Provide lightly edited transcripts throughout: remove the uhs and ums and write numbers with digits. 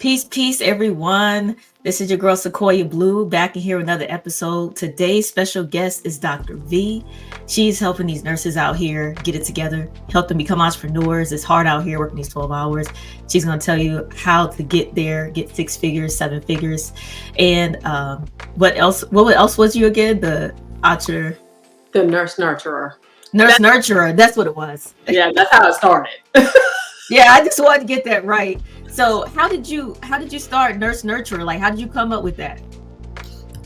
Peace, everyone. This is your girl Sequoia Blue back in here with another episode. Today's special guest is Dr. V. She's helping these nurses out here get it together, help them become entrepreneurs. It's hard out here working these 12 hours. She's going to tell you how to get there, get 6 figures, 7 figures. And what else was you again? The nurse nurturer. Nurturer. That's what it was. Yeah, that's how it started. Yeah, I just wanted to get that right. So how did you start Nurse Nurturer? Like, how did you come up with that?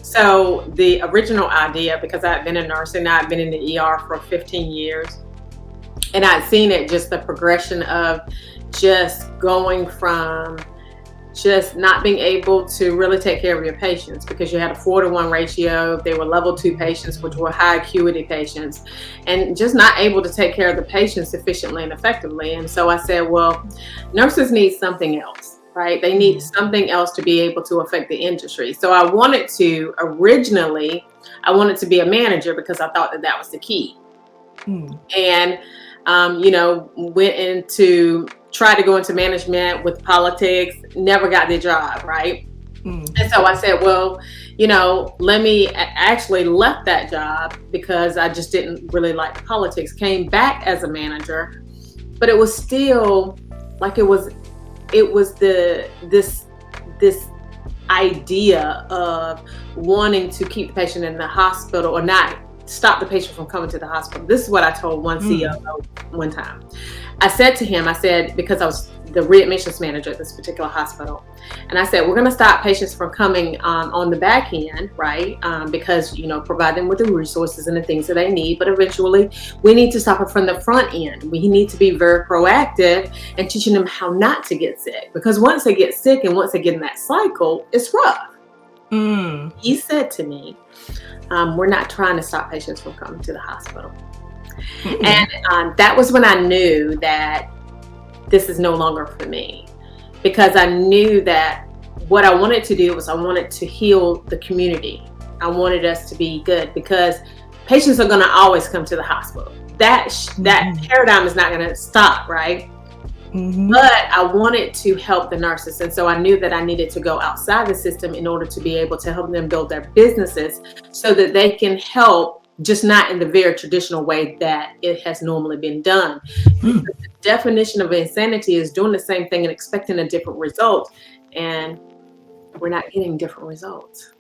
So the original idea, because I've been a nurse and I've been in the ER for 15 years, and I'd seen it, just the progression of just going from just not being able to really take care of your patients because you had a 4-to-1 ratio. They were level 2 patients, which were high acuity patients, and just not able to take care of the patients efficiently and effectively. And so I said, well, nurses need something else, right? They need something else to be able to affect the industry. So I wanted to be a manager because I thought that was the key. And, went into tried to go into management with politics, never got the job, right? And so I said, well, actually left that job because I just didn't really like the politics. Came back as a manager, but it was still like it was this idea of wanting to keep the patient in the hospital or not stop the patient from coming to the hospital. This is what I told one COO one time. I said to him, because I was the readmissions manager at this particular hospital, and I said, we're going to stop patients from coming on the back end, right? Because, provide them with the resources and the things that they need. But eventually, we need to stop it from the front end. We need to be very proactive and teaching them how not to get sick. Because once they get sick and once they get in that cycle, it's rough. He said to me, we're not trying to stop patients from coming to the hospital. And that was when I knew that this is no longer for me, because I knew that what I wanted to do was I wanted to heal the community. I wanted us to be good because patients are going to always come to the hospital. That paradigm is not going to stop, right? But I wanted to help the nurses. And so I knew that I needed to go outside the system in order to be able to help them build their businesses so that they can help, just not in the very traditional way that it has normally been done. The definition of insanity is doing the same thing and expecting a different result. And we're not getting different results.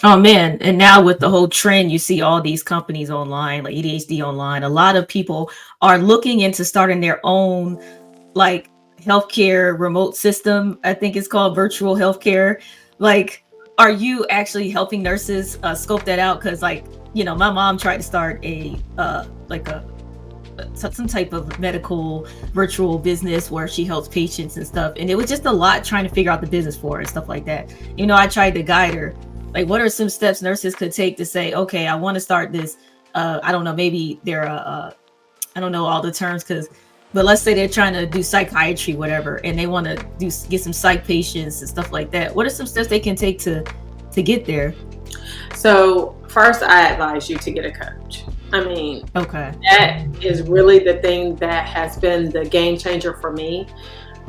Oh man. And now with the whole trend, you see all these companies online, like ADHD online, a lot of people are looking into starting their own like healthcare remote system. I think it's called virtual healthcare. Like, are you actually helping nurses scope that out? Because my mom tried to start some type of medical virtual business where she helps patients and stuff. And it was just a lot trying to figure out the business for her and stuff like that. I tried to guide her. Like, what are some steps nurses could take to say, okay, I want to start this. I don't know, maybe they're, I don't know all the terms but let's say they're trying to do psychiatry, whatever, and they want to get some psych patients and stuff like that. What are some steps they can take to get there? So first, I advise you to get a coach. Okay, that is really the thing that has been the game changer for me.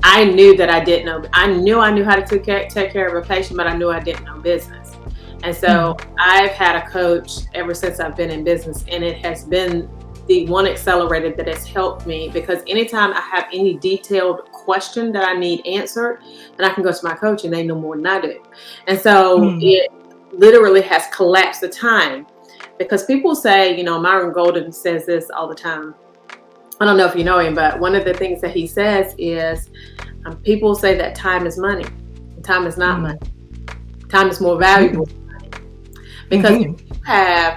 I knew that I didn't know. I knew how to take care of a patient, but I knew I didn't know business. And so I've had a coach ever since I've been in business, and it has been the one accelerator that has helped me, because anytime I have any detailed question that I need answered, then I can go to my coach and they know more than I do. And so it literally has collapsed the time, because people say, Myron Golden says this all the time. I don't know if you know him, but one of the things that he says is people say that time is money. Time is not money. Time is more valuable than money. Because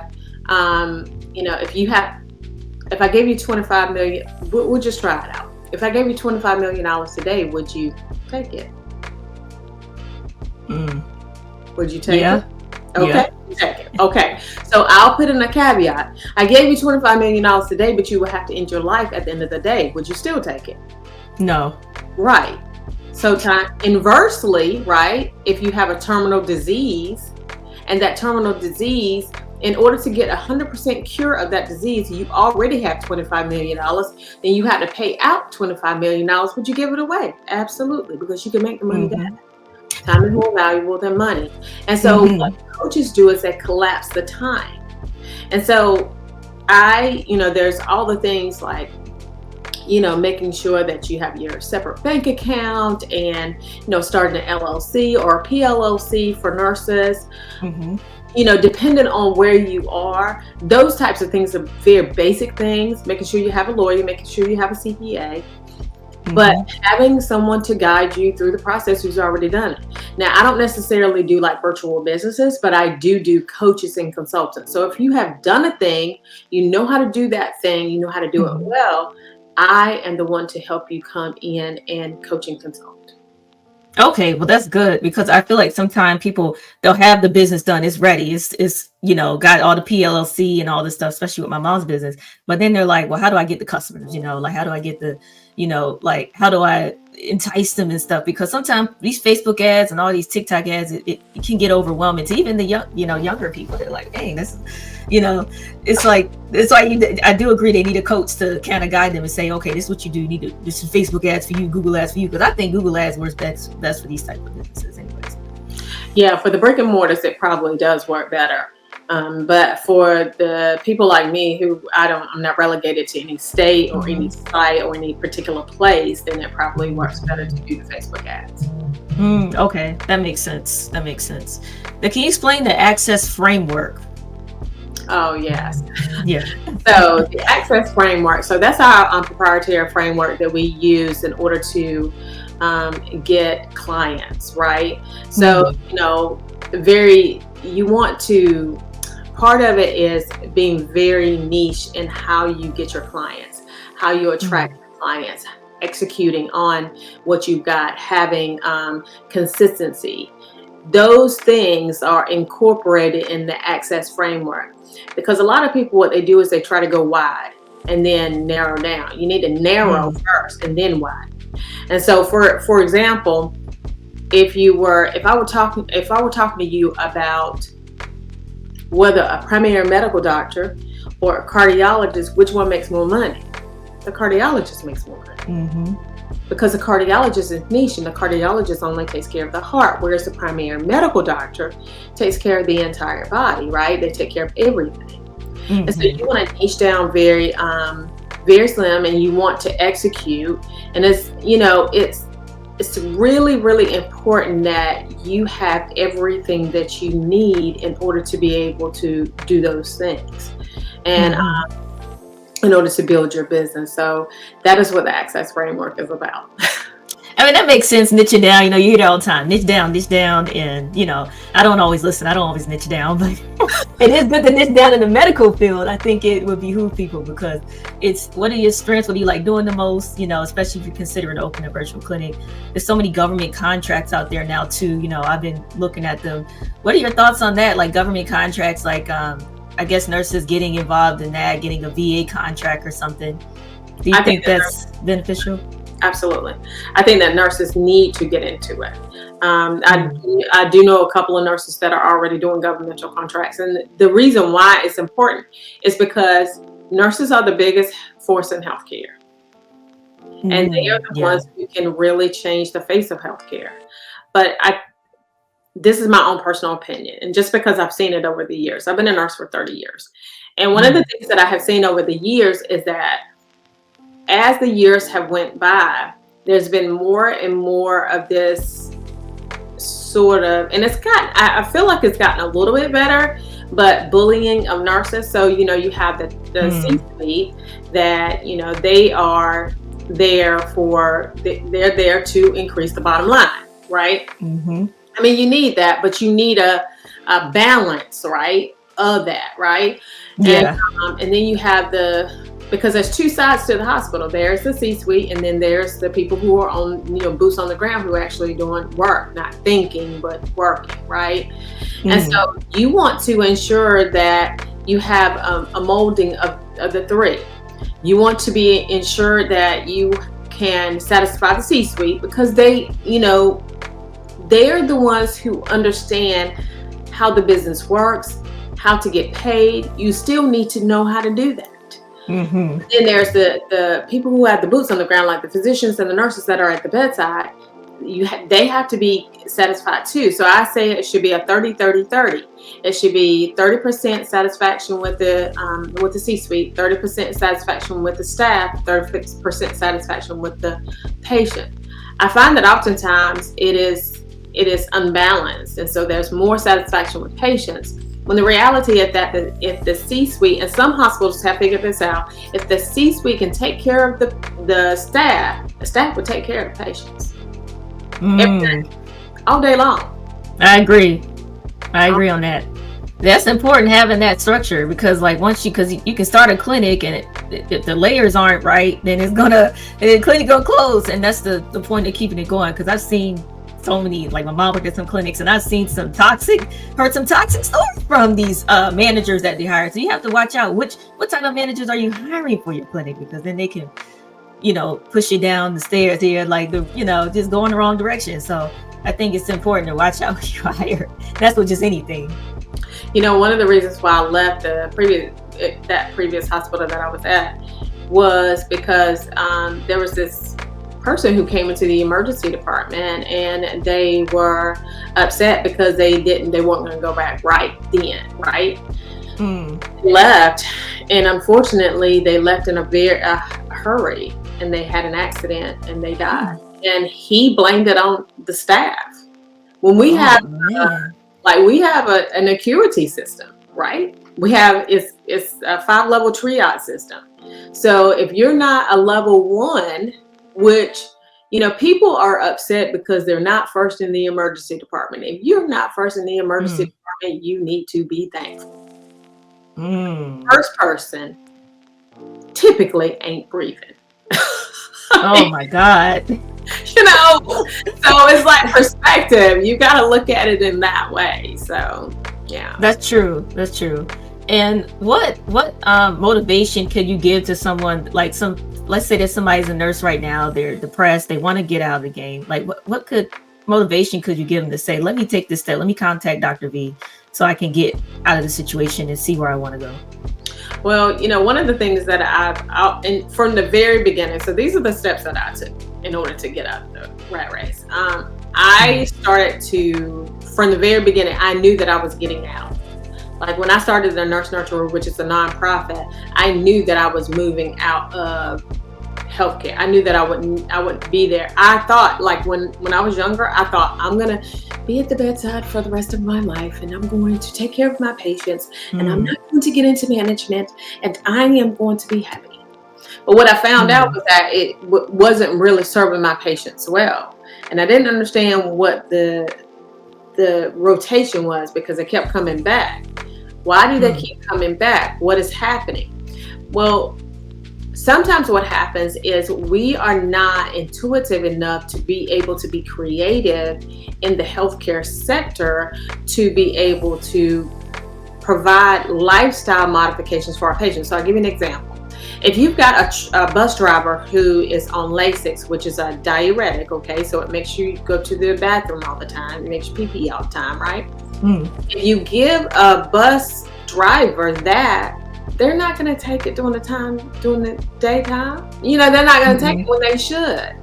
if I gave you $25 million, we'll just try it out. If I gave you $25 million today, would you take it? Would you take it? Okay, Yeah. take it. Okay, so I'll put in a caveat. I gave you $25 million today, but you will have to end your life at the end of the day. Would you still take it? No. Right. So inversely, right, if you have a terminal disease, and that terminal disease in order to get 100% cure of that disease, you already have $25 million. Then you have to pay out $25 million. Would you give it away? Absolutely, because you can make the money back. Time is more valuable than money. And so what coaches do is they collapse the time. And so there's all the things like, making sure that you have your separate bank account and, starting an LLC or a PLLC for nurses. Depending on where you are, those types of things are very basic things, making sure you have a lawyer, making sure you have a CPA, but having someone to guide you through the process who's already done it. Now, I don't necessarily do like virtual businesses, but I do coaches and consultants. So if you have done a thing, you know how to do that thing, you know how to do it well, I am the one to help you come in and coach and consult. Okay, well, that's good, because I feel like sometimes people, they'll have the business done, it's ready, it's got all the PLLC and all this stuff, especially with my mom's business. But then they're like, well, how do I get the customers? Like, how do I get the, like, how do I entice them and stuff? Because sometimes these Facebook ads and all these TikTok ads, it can get overwhelming to even the younger people. They're like, dang, this is, it's like I do agree they need a coach to kind of guide them and say, okay, this is what you do. You need to, this is Facebook ads for you, Google ads for you. Because I think Google ads works best for these type of businesses anyways. Yeah, for the brick and mortars, it probably does work better. But for the people like me who I'm not relegated to any state or any site or any particular place, then it probably works better to do the Facebook ads. Okay, that makes sense. Now, can you explain the access framework? Oh, yes. Yeah. So the access framework, so that's our proprietary framework that we use in order to get clients, right? So, part of it is being very niche in how you get your clients, how you attract your clients, executing on what you've got, having consistency. Those things are incorporated in the access framework, because a lot of people, what they do is they try to go wide and then narrow down. You need to narrow first and then wide. And so for example, if I were talking to you about whether a primary medical doctor or a cardiologist, which one makes more money? The cardiologist makes more money. Because the cardiologist is niche, and the cardiologist only takes care of the heart, whereas the primary medical doctor takes care of the entire body, right? They take care of everything. And so you want to niche down very slim, and you want to execute. And it's really, really important that you have everything that you need in order to be able to do those things. And in order to build your business. So that is what the access framework is about. I mean, that makes sense. Niche it down. You hear it all the time. Niche down. And, I don't always listen. I don't always niche down, but it is good to niche down in the medical field. I think it would behoove people, because it's, what are your strengths? What do you like doing the most? Especially if you're considering to open a virtual clinic. There's so many government contracts out there now too. I've been looking at them. What are your thoughts on that? Like government contracts, like, I guess nurses getting involved in that, getting a VA contract or something. Do you think that's beneficial? Absolutely. I think that nurses need to get into it. I do know a couple of nurses that are already doing governmental contracts. And the reason why it's important is because nurses are the biggest force in healthcare. And they are the ones who can really change the face of healthcare. But this is my own personal opinion. And just because I've seen it over the years, I've been a nurse for 30 years. And one of the things that I have seen over the years is that as the years have went by, there's been more and more of this sort of, and I feel like it's gotten a little bit better, but bullying of nurses. So, you have the C-suite that, they are there they're there to increase the bottom line, right? I mean, you need that, but you need a balance, right, of that, right? Yeah. And then you have because there's two sides to the hospital. There's the C-suite, and then there's the people who are on, boots on the ground, who are actually doing work, not thinking, but working, right? And so you want to ensure that you have a molding of the three. You want to be ensured that you can satisfy the C-suite, because they're the ones who understand how the business works, how to get paid, you still need to know how to do that. Mm-hmm. Then there's the people who have the boots on the ground, like the physicians and the nurses that are at the bedside. They have to be satisfied too. So I say it should be a 30-30-30. It should be 30% satisfaction with the C-suite, 30% satisfaction with the staff, 30% satisfaction with the patient. I find that oftentimes it is unbalanced, and so there's more satisfaction with patients. When the reality is that if the C-suite, and some hospitals have figured this out, if the C-suite can take care of the staff will take care of the patients every day, all day long. I agree. I agree on that. That's important, having that structure, because like because you can start a clinic, and if the layers aren't right, then the clinic gonna close, and that's the point of keeping it going. Because I've seen so many, like my mom worked at some clinics, and I've seen heard some toxic stories from these managers that they hire. So you have to watch out what type of managers are you hiring for your clinic, because then they can push you down the stairs here, like just go in the wrong direction. So I think it's important to watch out who you hire. That's with just anything. One of the reasons why I left that previous hospital that I was at was because there was this person who came into the emergency department, and they were upset because they weren't going to go back right then, right? They left, and unfortunately they left in a hurry, and they had an accident and they died. And he blamed it on the staff. When we have an acuity system, right? It's a 5-level triage system. So if you're not a level 1, which people are upset because they're not first in the emergency department. If you're not first in the emergency department, you need to be thankful. First person typically ain't breathing. Oh my God. So it's like perspective. You got to look at it in that way. So yeah, that's true. And what motivation could you give to someone, like let's say that somebody's a nurse right now, they're depressed, they want to get out of the game. Like what motivation could you give them to say, let me take this step, let me contact Dr. V so I can get out of the situation and see where I want to go? Well, one of the things that and from the very beginning, so these are the steps that I took in order to get out of the rat race. I started from the very beginning, I knew that I was getting out. Like when I started the Nurse Nurturer, which is a nonprofit, I knew that I was moving out of healthcare. I knew that I wouldn't be there. I thought, like when I was younger, I thought I'm gonna be at the bedside for the rest of my life, and I'm going to take care of my patients, and I'm not going to get into management, and I am going to be happy. But what I found out was that it wasn't really serving my patients well, and I didn't understand what the rotation was, because they kept coming back. Why do they keep coming back? What is happening? Well, sometimes what happens is we are not intuitive enough to be able to be creative in the healthcare sector to be able to provide lifestyle modifications for our patients. So I'll give you an example. If you've got a bus driver who is on Lasix, which is a diuretic, okay, so it makes you go to the bathroom all the time, it makes you pee all the time, right? If you give a bus driver that, they're not going to take it during the daytime. They're not going to take it when they should.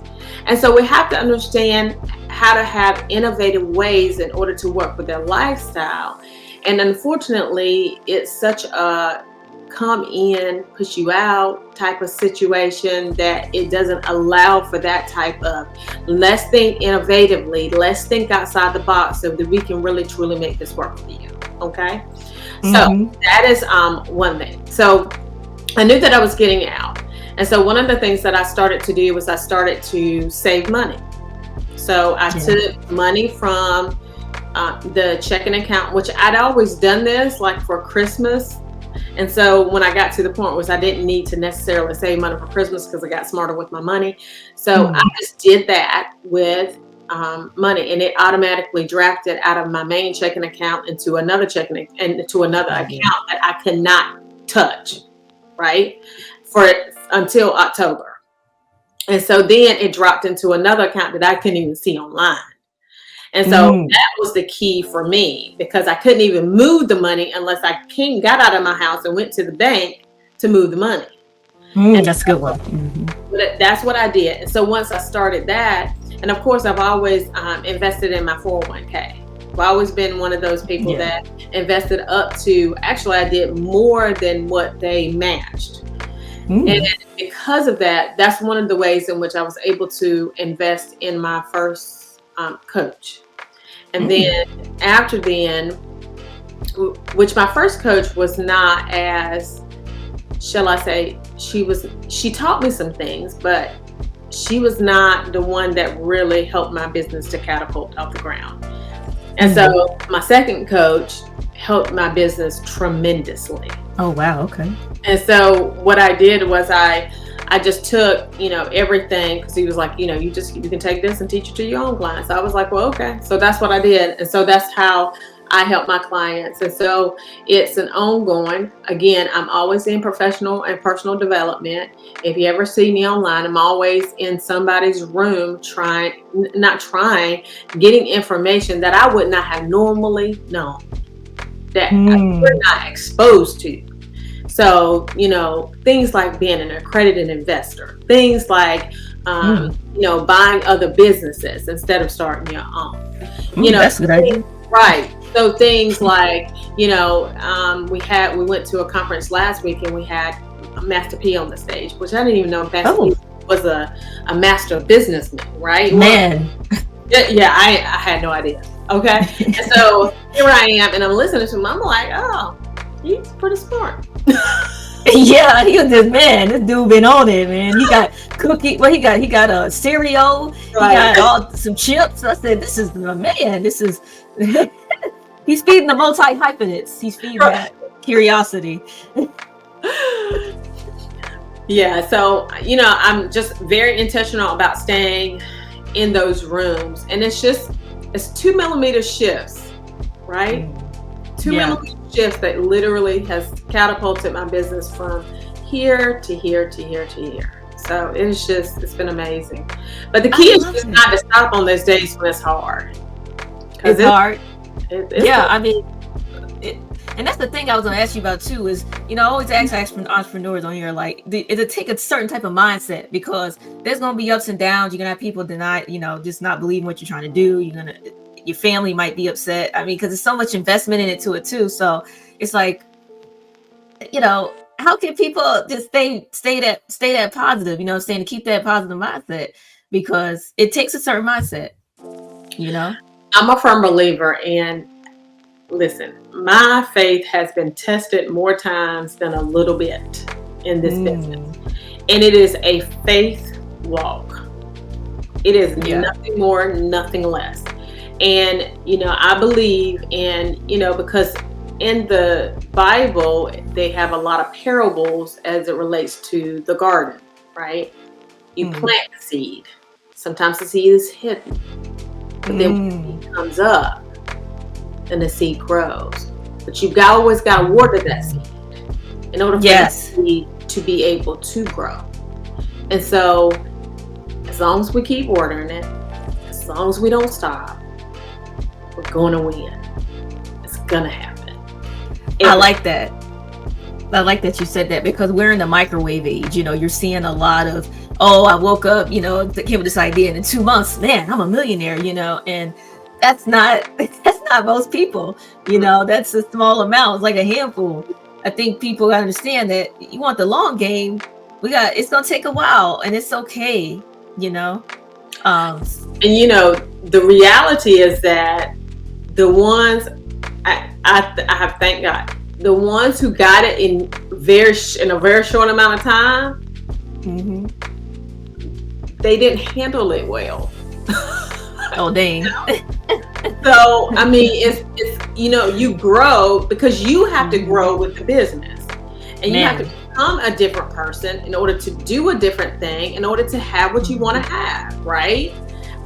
And so we have to understand how to have innovative ways in order to work with their lifestyle. And unfortunately, it's such a come in, push you out type of situation that it doesn't allow for that type of, let's think innovatively, let's think outside the box so that we can really truly make this work for you. Okay. So that is one thing. So I knew that I was getting out. And so one of the things that I started to do was I started to save money. So I took money from the checking account, which I'd always done this like for Christmas. And so when I got to the point where I didn't need to necessarily save money for Christmas because I got smarter with my money. So I just did that with money, and it automatically drafted out of my main checking account into another account that I could not touch, right, until October. And so then it dropped into another account that I couldn't even see online. And so Mm, that was the key for me, because I couldn't even move the money unless I got out of my house and went to the bank to move the money. And that's a good one. Hmm. that's what I did. And so once I started that, and of course, I've always invested in my 401k. I've always been one of those people Yeah. that invested up to, actually, I did more than what they matched. And Mm, because of that, that's one of the ways in which I was able to invest in my first coach. And mm, then after then, which my first coach was not as, shall I say, she taught me some things, but she was not the one that really helped my business to catapult off the ground. And mm. so my second coach helped my business tremendously. Oh, wow. Okay. And so what I did was I just took, everything, because he was like, you can take this and teach it to your own clients. I was like, well, okay. So that's what I did. And so that's how I help my clients. And so it's an ongoing, again, I'm always in professional and personal development. If you ever see me online, I'm always in somebody's room getting information that I would not have normally known, that we're Mm, not exposed to. So, things like being an accredited investor, things like, mm, buying other businesses instead of starting your own, that's a good idea. right. So things like, we went to a conference last week and we had Master P on the stage, which I didn't even know Master Oh, P was a master businessman, right? man. Yeah, I had no idea. Okay. And so here I am and I'm listening to him. I'm like, oh, he's pretty smart. Yeah, he was just, man, this dude been on it, man. He got cookie. Well, he got a cereal. He Right. got some chips. I said, this is the man. This is he's feeding the multi-hyphenates. He's feeding that curiosity. Yeah. So, I'm just very intentional about staying in those rooms. And it's 2 millimeter shifts, right? 2 millimeter shifts that literally has catapulted my business from here to here to here to here. So it's been amazing. But the key is just not to stop on those days when it's hard. It's hard. It's Yeah, I mean, and that's the thing I was going to ask you about too. Is I always ask entrepreneurs on here, like, it'll take a certain type of mindset, because there's going to be ups and downs. You're gonna have people deny, just not believing what you're trying to do. Your family might be upset. I mean, because there's so much investment in it too. So it's like, how can people just stay that positive? Saying, to keep that positive mindset, because it takes a certain mindset. I'm a firm believer in, listen, my faith has been tested more times than a little bit in this business. And it is a faith walk. It is nothing more, nothing less. And, I believe in, because in the Bible, they have a lot of parables as it relates to the garden, right? You plant the seed. Sometimes the seed is hidden. But then when the seed comes up, and the seed grows. But you've always got to water that seed in order for that seed to be able to grow. And so, as long as we keep watering it, as long as we don't stop, we're going to win. It's going to happen. I like that. I like that you said that, because we're in the microwave age. You're seeing a lot of, I woke up, came with this idea, and in 2 months, man, I'm a millionaire, and that's not most people. That's a small amount. It's like a handful. I think people understand that you want the long game. It's gonna take a while, and it's okay. And the reality is that the ones I have, thank God, the ones who got it in a very short amount of time, they didn't handle it well. Oh, dang. So, I mean, it's you grow because you have to grow with the business, and you have to become a different person in order to do a different thing, in order to have what you want to have, right?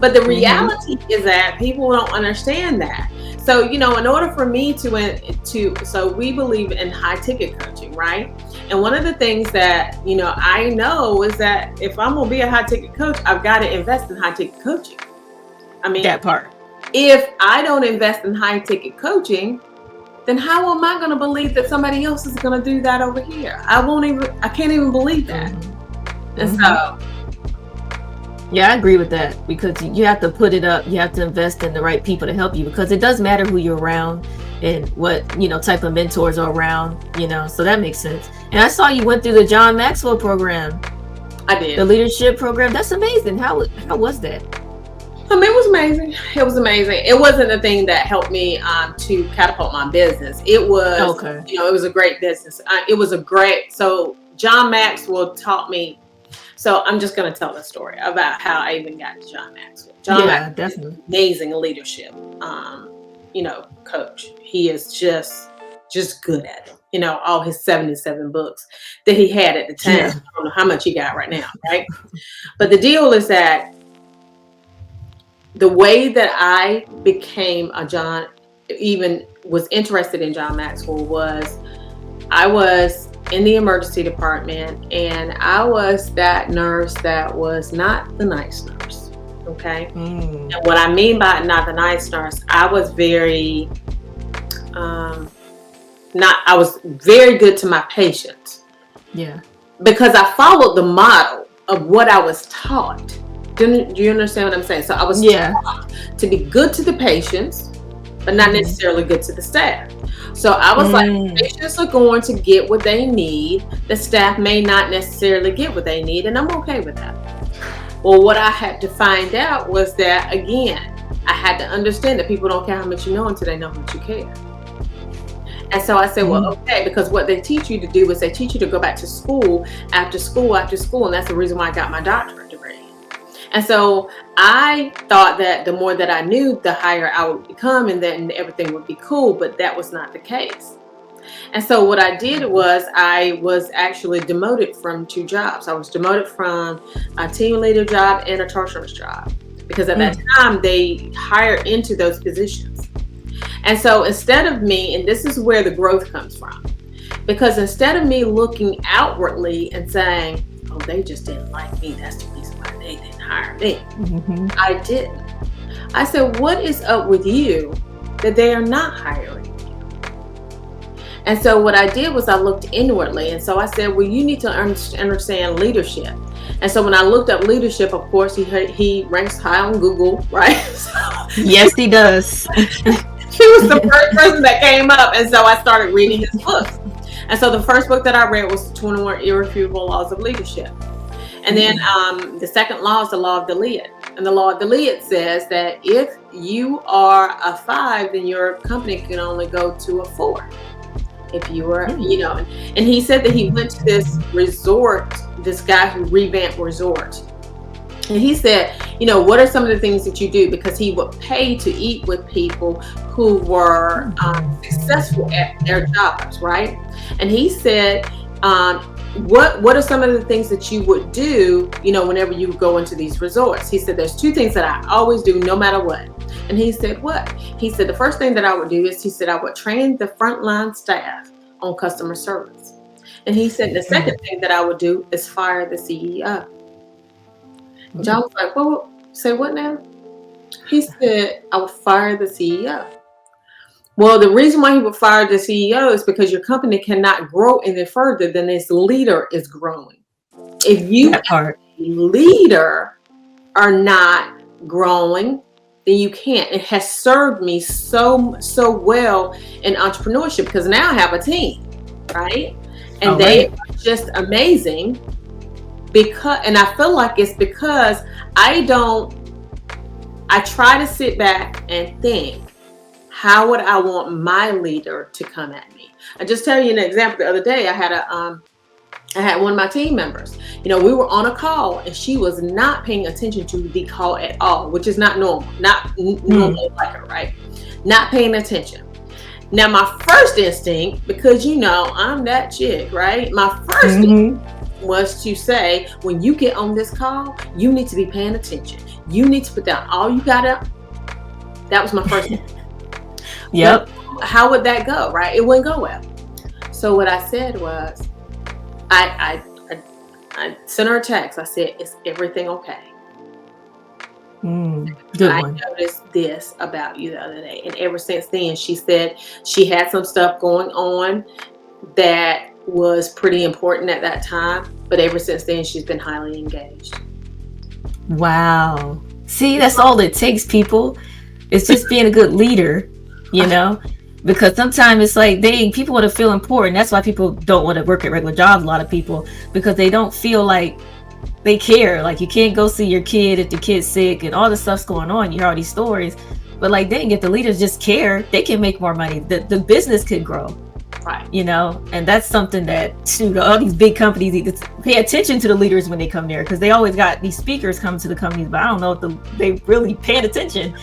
But the reality is that people don't understand that. So, in order for me so we believe in high ticket coaching, right? And one of the things that, I know is that if I'm going to be a high ticket coach, I've got to invest in high ticket coaching. I mean, that part. If I don't invest in high ticket coaching, then how am I going to believe that somebody else is going to do that over here? I can't even believe that. Mm-hmm. And so, yeah, I agree with that, because you have to put it up. You have to invest in the right people to help you, because it does matter who you're around and what, type of mentors are around, so that makes sense. And I saw you went through the John Maxwell program. I did. The leadership program. That's amazing. How was that? It was amazing. It was amazing. It wasn't the thing that helped me to catapult my business. It was, okay. It was a great business. So John Maxwell taught me. So I'm just going to tell the story about how I even got to John Maxwell. John Maxwell definitely. Is an amazing leadership, coach. He is just good at it. All his 77 books that he had at the time. Yeah. I don't know how much he got right now, right? But the deal is that the way that I became was interested in John Maxwell was, I was in the emergency department, and I was that nurse that was not the nice nurse. Okay. And what I mean by not the nice nurse, I was very, I was very good to my patients. Yeah. Because I followed the model of what I was taught. Do you understand what I'm saying? So I was taught to be good to the patients, but not necessarily good to the staff. So I was like, patients are going to get what they need. The staff may not necessarily get what they need, and I'm okay with that. Well, what I had to find out was that, again, I had to understand that people don't care how much you know until they know how much you care. And so I said, well, okay, because what they teach you to do is they teach you to go back to school after school, and that's the reason why I got my doctorate degree. And so I thought that the more that I knew, the higher I would become, and then everything would be cool, but that was not the case. And so what I did was I was actually demoted from 2 jobs. I was demoted from a team leader job and a charge nurse job, because at that time they hired into those positions. And so instead of me, and this is where the growth comes from, because instead of me looking outwardly and saying, oh, they just didn't like me, that's the reason why they didn't hire me. I didn't. I said, what is up with you that they are not hiring you? And so what I did was I looked inwardly. And so I said, well, you need to understand leadership. And so when I looked up leadership, of course, he ranks high on Google, right? Yes, he does. He was the first person that came up. And so I started reading his books. And so the first book that I read was 21 Irrefutable Laws of Leadership. And then the second law is the law of Delia. And the law of Delia says that if you are a 5, then your company can only go to a 4. If you are, and he said that he went to this resort, this guy who revamped resorts. And he said, what are some of the things that you do? Because he would pay to eat with people who were successful at their jobs, right? And he said, what are some of the things that you would do, whenever you go into these resorts? He said, there's 2 things that I always do no matter what. And he said, what? He said, the first thing that I would do is, he said, I would train the frontline staff on customer service. And he said, the second thing that I would do is fire the CEO. John was like, well, say what now? He said, I would fire the CEO. Well, the reason why he would fire the CEO is because your company cannot grow any further than its leader is growing. If you as a leader are not growing, then you can't. It has served me so well in entrepreneurship, because now I have a team, right? And they are just amazing. And I feel like it's because I try to sit back and think, how would I want my leader to come at me? I just tell you an example. The other day, I had one of my team members. We were on a call, and she was not paying attention to the call at all, which is not normal. Not normal like her, right? Not paying attention. Now, my first instinct, because I'm that chick, right? My first instinct was to say, when you get on this call, you need to be paying attention. You need to put down all you got up. That was my first instinct. Yep. But how would that go, right? It wouldn't go well. So what I said was, I sent her a text. I said, is everything okay? Good I one. noticed this about you the other day. And ever since then, she said she had some stuff going on that was pretty important at that time. But ever since then, she's been highly engaged. Wow. See, that's all it takes, people. It's just being a good leader, you know? Because sometimes it's like people want to feel important. That's why people don't want to work at regular jobs, a lot of people, because they don't feel like they care. Like, you can't go see your kid if the kid's sick and all this stuff's going on. You hear all these stories. But like, dang, if the leaders just care, they can make more money. The business could grow. Right. And that's something that all these big companies need to pay attention to the leaders when they come there, because they always got these speakers coming to the companies, but I don't know if they really paying attention,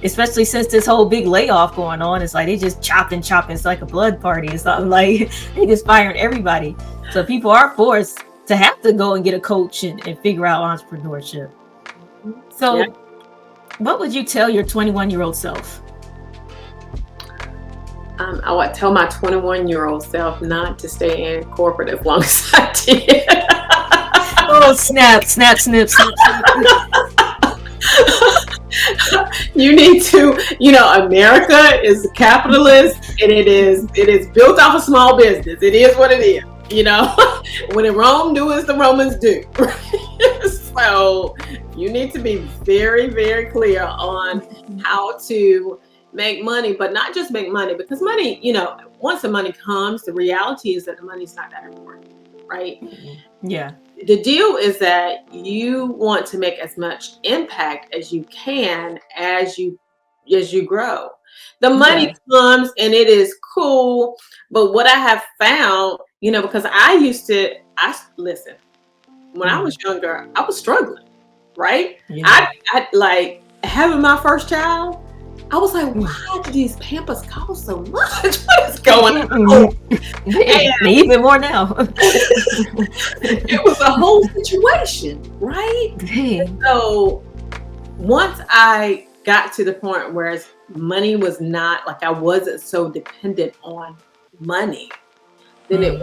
especially since this whole big layoff going on. It's like they just chopping. It's like a blood party. It's not like they just firing everybody. So people are forced to have to go and get a coach and figure out entrepreneurship. So what would you tell your 21-year-old self? I would tell my 21-year-old self not to stay in corporate as long as I did. Oh, snap. You need to, America is capitalist, and it is built off of small business. It is what it is. When in Rome, do as the Romans do. So you need to be very, very clear on how to make money, but not just make money, because money, once the money comes, the reality is that the money's not that important, right? Yeah. The deal is that you want to make as much impact as you can as you grow. The money comes and it is cool, but what I have found, because listen, when I was younger, I was struggling, right? Yeah. I like having my first child. I was like, why do these Pampers cost so much? What is going on? Even more now. It was a whole situation, right? So once I got to the point where money was not, like, I wasn't so dependent on money, then it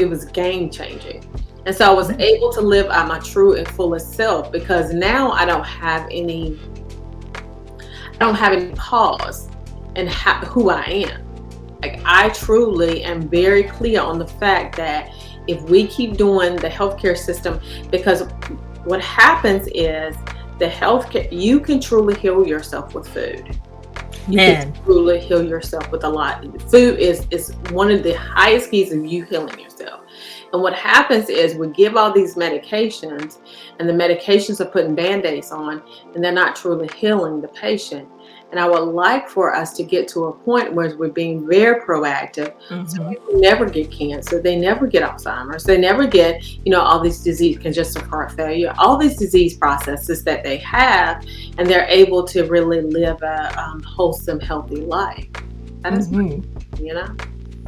was game changing. And so I was able to live out my true and fullest self, because now I don't have any pause in who I am. Like, I truly am very clear on the fact that if we keep doing the healthcare system, because what happens is the healthcare, you can truly heal yourself with food. You can truly heal yourself with a lot. Food is one of the highest keys of you healing yourself. And what happens is we give all these medications, and the medications are putting Band-Aids on, and they're not truly healing the patient. And I would like for us to get to a point where we're being very proactive. So people never get cancer, they never get Alzheimer's, they never get, all these disease, congestive heart failure, all these disease processes that they have, and they're able to really live a wholesome, healthy life. That is,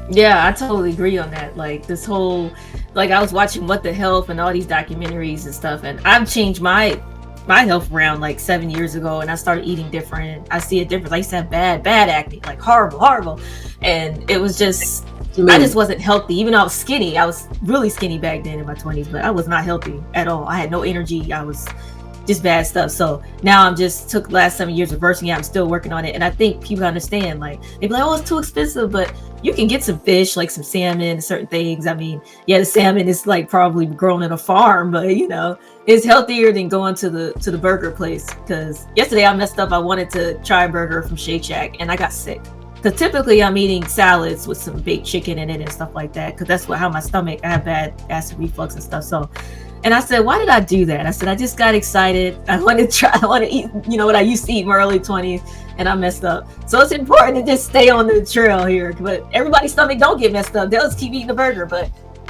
Yeah, I totally agree on that. Like, this whole, like, I was watching What the Health and all these documentaries and stuff, and I've changed my health around like 7 years ago, and I started eating different. I see a difference. I used to have bad acne, like horrible. And it was just, I just wasn't healthy. Even though I was skinny, I was really skinny back then in my 20s, but I was not healthy at all. I had no energy. I was just bad stuff. So now I'm just took the last 7 years reversing it. I'm still working on it. And I think people understand, like, they be like, oh, it's too expensive, but you can get some fish, like some salmon and certain things. I mean, yeah, the salmon is like probably grown in a farm, but it's healthier than going to the burger place. Because yesterday I messed up. I wanted to try a burger from Shake Shack and I got sick. Because typically I'm eating salads with some baked chicken in it and stuff like that. Because that's how my stomach, I have bad acid reflux and stuff. So, and I said, why did I do that? I said, I just got excited. I want to eat, what I used to eat in my early 20s, and I messed up. So it's important to just stay on the trail here. But everybody's stomach don't get messed up. They'll just keep eating the burger. But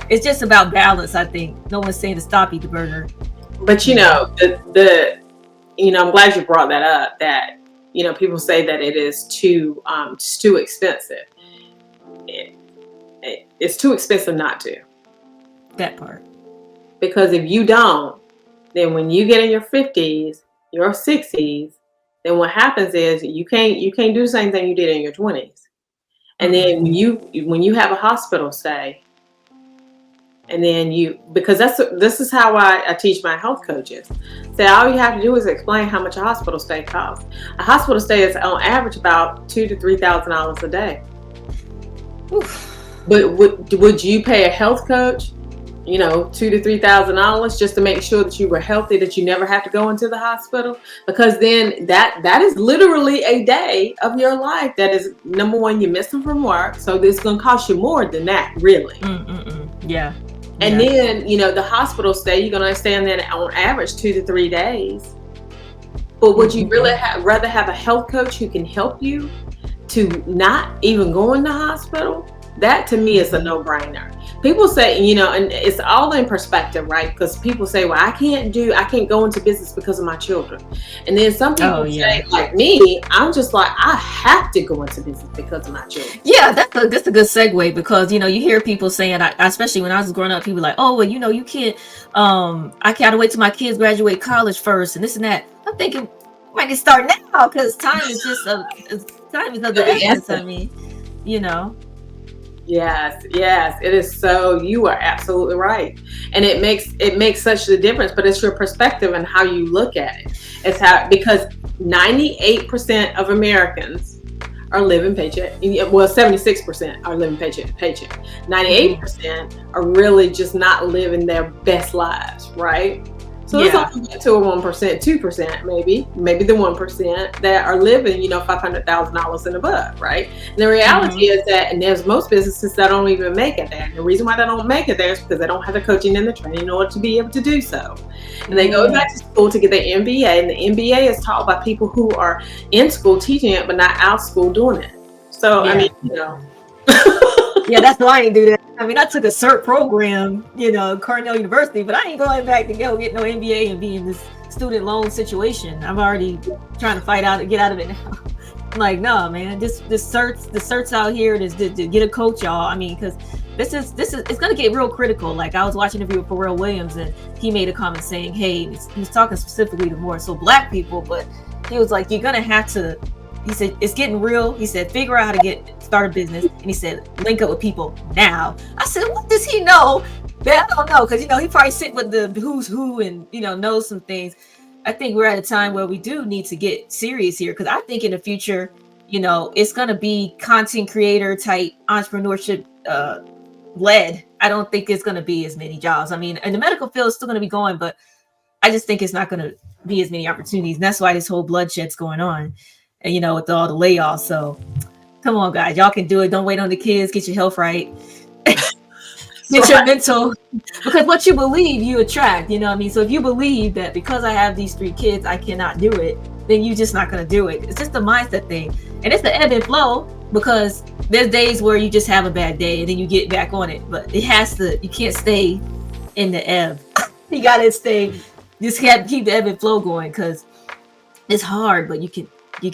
it's just about balance, I think. No one's saying to stop eating the burger. But I'm glad you brought that up, that, people say that it is too expensive. It's too expensive not to. That part. Because if you don't, then when you get in your 50s, your 60s, then what happens is you can't do the same thing you did in your 20s. And then when you have a hospital stay, And then because this is how I teach my health coaches. So all you have to do is explain how much a hospital stay costs. A hospital stay is on average about $2,000 to $3,000 a day. Oof. But would you pay a health coach, $2,000 to $3,000 just to make sure that you were healthy, that you never have to go into the hospital? Because then that is literally a day of your life that is, number one, you're missing from work, so it's going to cost you more than that, really. Yeah. And then the hospital stay, you're going to stay in there on average 2 to 3 days. But would you really rather have a health coach who can help you to not even go in the hospital? That to me is a no-brainer. People say, and it's all in perspective, right? Because people say, well, I can't go into business because of my children. And then some people say, like me, I'm just like, I have to go into business because of my children. Yeah, that's a good segue, because, you hear people saying, especially when I was growing up, people like, oh, well, you can't, I gotta wait till my kids graduate college first and this and that. I'm thinking, I can start now, because time is just time is of the essence. I mean, Yes, it is. So you are absolutely right. And it makes such a difference, but it's your perspective and how you look at it. It's because 98% of Americans are living paycheck. Well, 76% are living paycheck to paycheck. 98% are really just not living their best lives, right? So it's only to a 1%, 2%, maybe the 1% that are living, $500,000 and above, right? And the reality is that, and there's most businesses that don't even make it there. And the reason why they don't make it there is because they don't have the coaching and the training in order to be able to do so. And they go back to school to get their MBA, and the MBA is taught by people who are in school teaching it, but not out of school doing it. So, I mean, Yeah, that's why I didn't do that. I mean, I took a CERT program, Cornell University, but I ain't going back to go get no MBA and be in this student loan situation. I'm already trying to get out of it now. I'm like, no, man, the certs out here, to get a coach, y'all. I mean, because this is it's gonna get real critical. Like, I was watching a video with Pharrell Williams, and he made a comment saying, hey, he was talking specifically to more so Black people, but he was like, you're gonna have to. He said, it's getting real. He said, figure out how to start a business. And he said, link up with people now. I said, what does he know? I don't know. Because, he probably sit with the who's who and, knows some things. I think we're at a time where we do need to get serious here. Because I think in the future, it's going to be content creator type entrepreneurship led. I don't think it's going to be as many jobs. I mean, and the medical field is still going to be going, but I just think it's not going to be as many opportunities. And that's why this whole bloodshed's going on. And, with all the layoffs. So come on, guys, y'all can do it. Don't wait on the kids. Get your health right. Get your mental, because what you believe, you attract, what I mean? So if you believe that because I have these 3 kids, I cannot do it, then you're just not going to do it. It's just a mindset thing. And it's the ebb and flow, because there's days where you just have a bad day and then you get back on it. But you can't stay in the ebb. You got to just keep the ebb and flow going, because it's hard, but you can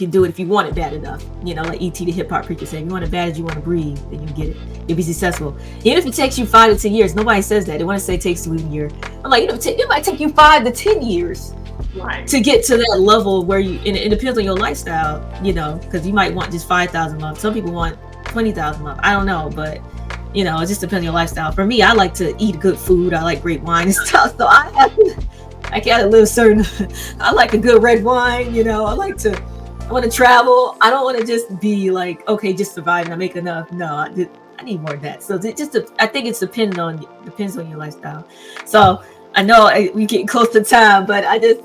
do it if you want it bad enough. Like E.T. the hip hop preacher said, if you want it bad as you want to breathe, then you get it. You'll be successful. Even if it takes you 5 to 10 years, nobody says that. They want to say it takes you a year. I'm like, it might take you 5 to 10 years to get to that level where and it depends on your lifestyle, because you might want just 5,000 a month. Some people want 20,000 a month. I don't know, but it just depends on your lifestyle. For me, I like to eat good food. I like great wine and stuff. So I gotta live certain. I like a good red wine. I want to travel. I don't want to just be like, okay, just survive and I make enough. No, I need more than that. So I think it's depends on your lifestyle. So I know we get close to time, but I just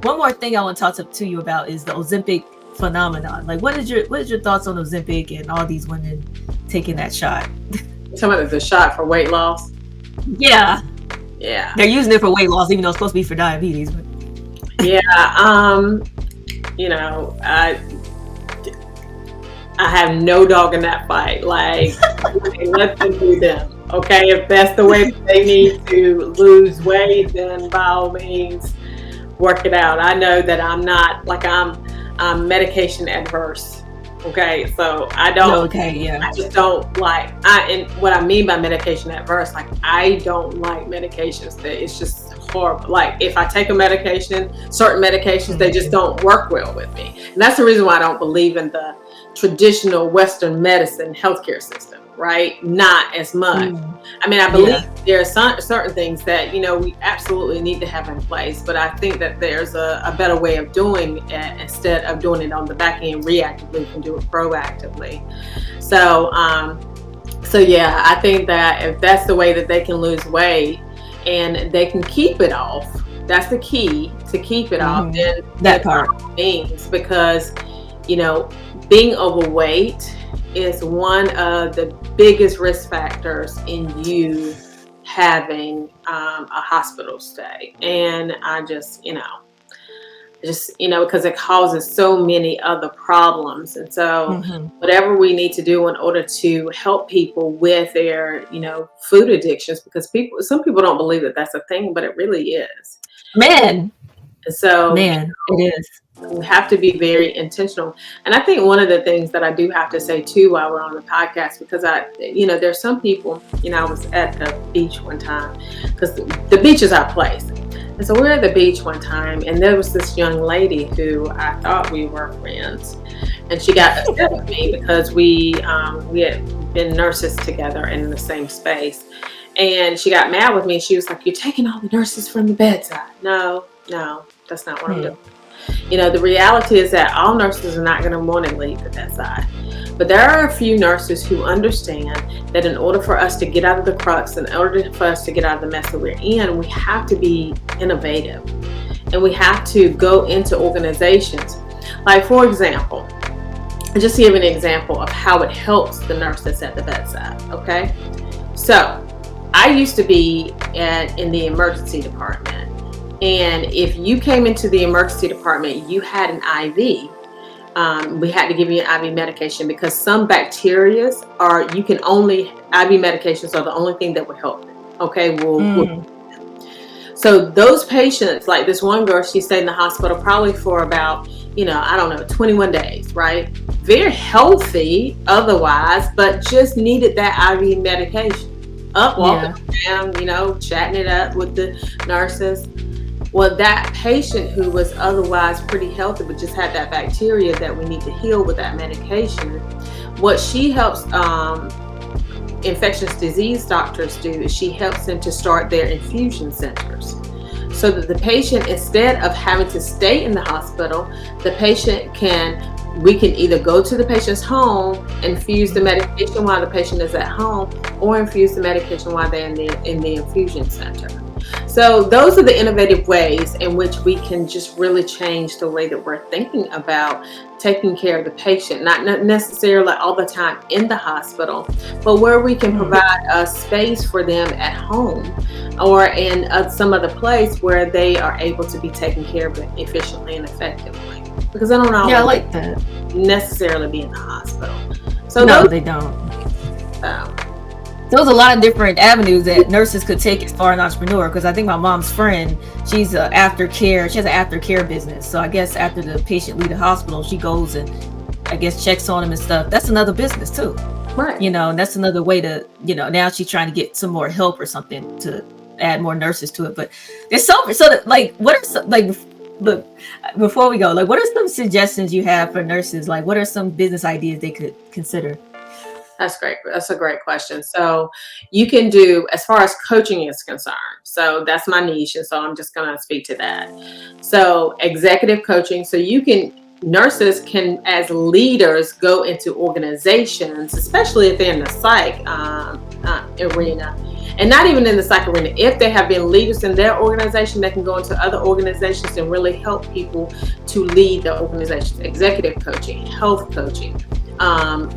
one more thing I want to talk to you about is the Ozempic phenomenon. Like, what is your thoughts on Ozempic and all these women taking that shot? You're talking about the shot for weight loss? Yeah. They're using it for weight loss, even though it's supposed to be for diabetes. But. Yeah. I have no dog in that fight. Like, let them do them. Okay, if that's the way that they need to lose weight, then by all means, work it out. I know that I'm not, like, I'm medication adverse. Okay, so I don't. Okay, yeah. I just don't like. And what I mean by medication adverse, like, I don't like medications that it's just horrible. Like, if I take a medication, certain medications, they just don't work well with me, and that's the reason why I don't believe in the traditional Western medicine healthcare system. right? Not as much. Mm. I mean, I believe Yeah. there are certain things that, we absolutely need to have in place, but I think that there's a better way of doing it instead of doing it on the back end reactively. You can do it proactively. So, so yeah, I think that if that's the way that they can lose weight and they can keep it off, that's the key, to keep it off, Hmm. then That by part. all means, because, you know, being overweight is one of the biggest risk factors in you having a hospital stay. And I just, because it causes so many other problems. And so Hmm. whatever we need to do in order to help people with their, food addictions, because some people don't believe that that's a thing, but it really is. Man, And so man, it is. we have to be very intentional. And I think one of the things that I do have to say too while we're on the podcast, because there's some people, I was at the beach one time, because the beach is our place. And so we're at the beach one time, and there was this young lady who I thought we were friends, and she got upset with me because we had been nurses together in the same space, and she got mad with me. She was like, "You're taking all the nurses from the bedside." No, that's not what I'm doing. The reality is that all nurses are not going to want to leave the bedside. But there are a few nurses who understand that in order for us to get out of the crux, in order for us to get out of the mess that we're in, we have to be innovative. And we have to go into organizations. Like, for example, just to give an example of how it helps the nurse that's at the bedside, okay? So, I used to be in the emergency department. And if you came into the emergency department, you had an IV. We had to give you an IV medication because some bacteria IV medications are the only thing that would help them. Okay, so those patients, like this one girl, she stayed in the hospital probably for about, I don't know, 21 days, right? Very healthy otherwise, but just needed that IV medication. Walking around, chatting it up with the nurses. Well, that patient who was otherwise pretty healthy but just had that bacteria that we need to heal with that medication, what she helps infectious disease doctors do is she helps them to start their infusion centers. So that the patient, instead of having to stay in the hospital, we can either go to the patient's home, infuse the medication while the patient is at home, or infuse the medication while they're in the infusion center. So those are the innovative ways in which we can just really change the way that we're thinking about taking care of the patient, not necessarily all the time in the hospital, but where we can provide a space for them at home or in some other place where they are able to be taken care of efficiently and effectively. Because I don't I like that. necessarily be in the hospital. So no, they don't. There's a lot of different avenues that nurses could take as far as an entrepreneur, because I think my mom's friend, she's she has an aftercare business. So I guess after the patient leave the hospital, she goes and I guess checks on them and stuff. That's another business too. Right. And that's another way to, now she's trying to get some more help or something to add more nurses to it. But there's what are some, look, before we go, what are some suggestions you have for nurses? What are some business ideas they could consider? That's great. That's a great question. So you can do, as far as coaching is concerned, so that's my niche. And so I'm just going to speak to that. So executive coaching. So nurses can, as leaders, go into organizations, especially if they're in the psych arena. And not even in the psych arena. If they have been leaders in their organization, they can go into other organizations and really help people to lead the organization. Executive coaching, health coaching.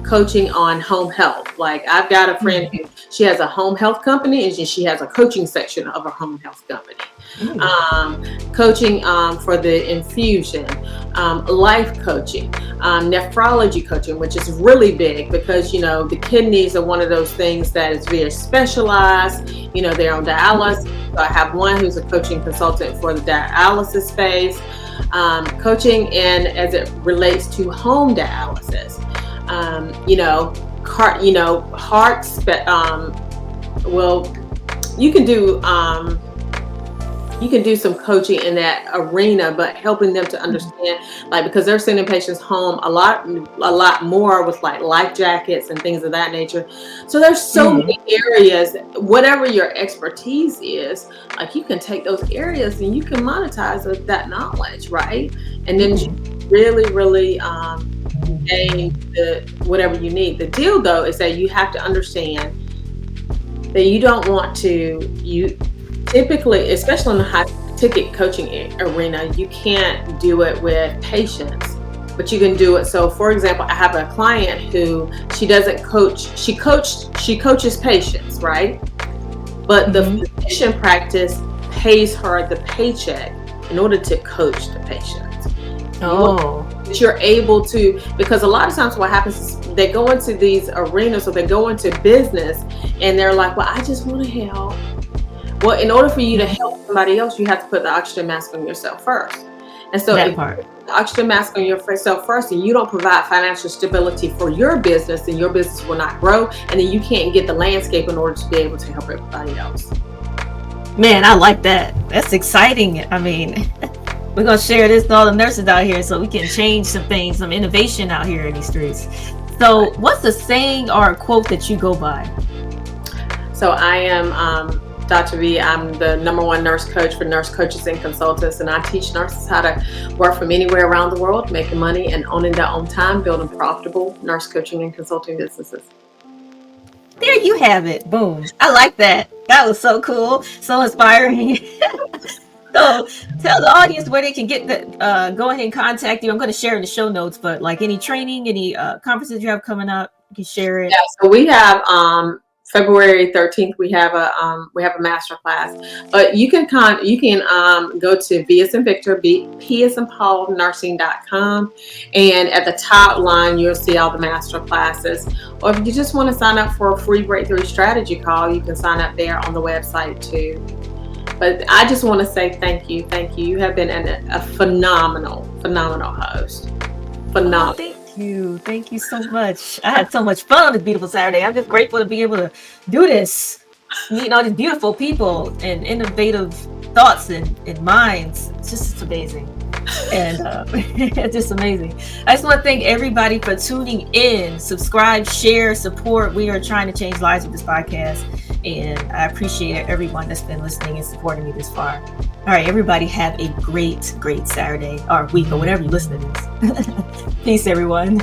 Coaching on home health. Like, I've got a friend who, she has a home health company and she has a coaching section of her home health company. Coaching for the infusion, life coaching, nephrology coaching, which is really big because, the kidneys are one of those things that is very specialized. They're on dialysis. So I have one who's a coaching consultant for the dialysis space. Coaching and as it relates to home dialysis. You can do you can do some coaching in that arena, but helping them to understand, like, because they're sending patients home a lot more with like life jackets and things of that nature. So there's so Mm. many areas, whatever your expertise is, like you can take those areas and you can monetize that knowledge, right? And then really, really gain whatever you need. The deal though is that you have to understand that you don't want to, you typically, especially in the high ticket coaching arena, you can't do it with patients, but you can do it. So for example, I have a client who she doesn't coach, she coaches patients, right? But the physician practice pays her the paycheck in order to coach the patient. You're able to, because a lot of times what happens is they go into these arenas or they go into business and they're like, well, I just want to help. Well, in order for you to help somebody else, you have to put the oxygen mask on yourself first. And so if you put the oxygen mask on yourself first and you don't provide financial stability for your business, then your business will not grow. And then you can't get the landscape in order to be able to help everybody else. Man, I like that. That's exciting. I mean, we're going to share this with all the nurses out here so we can change some things, some innovation out here in these streets. So what's a saying or a quote that you go by? So I am Dr. V. I'm the #1 nurse coach for nurse coaches and consultants, and I teach nurses how to work from anywhere around the world, making money and owning their own time, building profitable nurse coaching and consulting businesses. There you have it. Boom. I like that. That was so cool. So inspiring. So tell the audience where they can get go ahead and contact you. I'm going to share in the show notes, but like any training, any conferences you have coming up, you can share it. Yeah, so we have February 13th. We have a master class, but you can go to V as in Victor, P as in Paul, nursing.com, and at the top line you'll see all the master classes. Or if you just want to sign up for a free breakthrough strategy call, you can sign up there on the website too. But I just want to say thank you. You have been a phenomenal host. Phenomenal. Thank you so much. I had so much fun on this beautiful Saturday. I'm just grateful to be able to do this, meeting all these beautiful people and innovative thoughts and minds. It's just amazing. And it's just amazing. I just want to thank everybody for tuning in. Subscribe, share, support. We are trying to change lives with this podcast, and I appreciate everyone that's been listening and supporting me this far. All right, everybody have a great Saturday or week or whatever you listen to this. Peace, everyone.